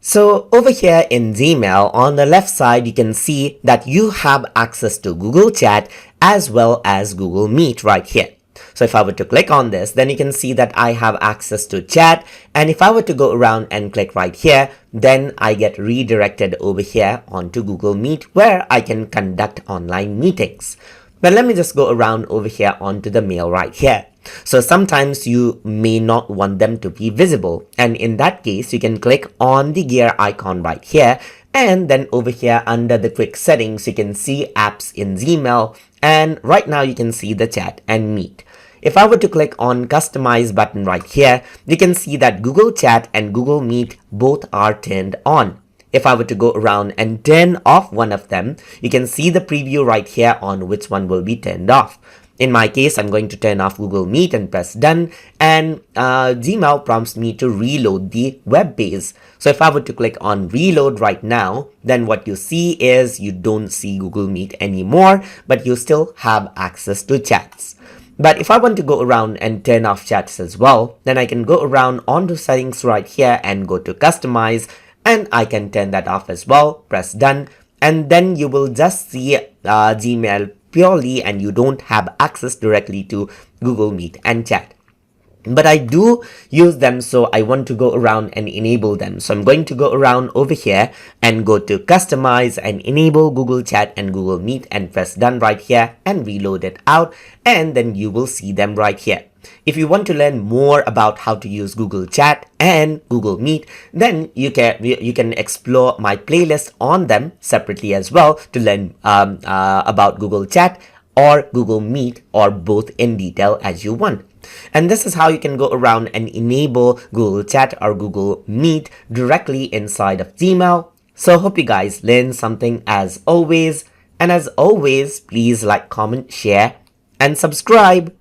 So over here in Gmail, on the left side, you can see that you have access to Google Chat as well as Google Meet right here. So if I were to click on this, then you can see that I have access to chat. And if I were to go around and click right here, then I get redirected over here onto Google Meet where I can conduct online meetings. But let me just go around over here onto the mail right here. So sometimes you may not want them to be visible. And in that case, you can click on the gear icon right here. And then over here under the quick settings, you can see apps in Gmail. And right now you can see the chat and meet. If I were to click on customize button right here, you can see that Google Chat and Google Meet both are turned on. If I were to go around and turn off one of them, you can see the preview right here on which one will be turned off. In my case, I'm going to turn off Google Meet and press done, and Gmail prompts me to reload the web page. So if I were to click on reload right now, then what you see is you don't see Google Meet anymore, but you still have access to chats. But if I want to go around and turn off chats as well, then I can go around onto settings right here and go to customize, and I can turn that off as well, press done, and then you will just see Gmail purely and you don't have access directly to Google Meet and chat. But I do use them, so I want to go around and enable them. So I'm going to go around over here and go to customize and enable Google Chat and Google Meet and press done right here and reload it out, and then you will see them right here. If you want to learn more about how to use Google Chat and Google Meet, then you can explore my playlist on them separately as well to learn about Google Chat or Google Meet, or both in detail as you want. And this is how you can go around and enable Google Chat or Google Meet directly inside of Gmail. So hope you guys learned something as always. And as always, please like, comment, share, and subscribe.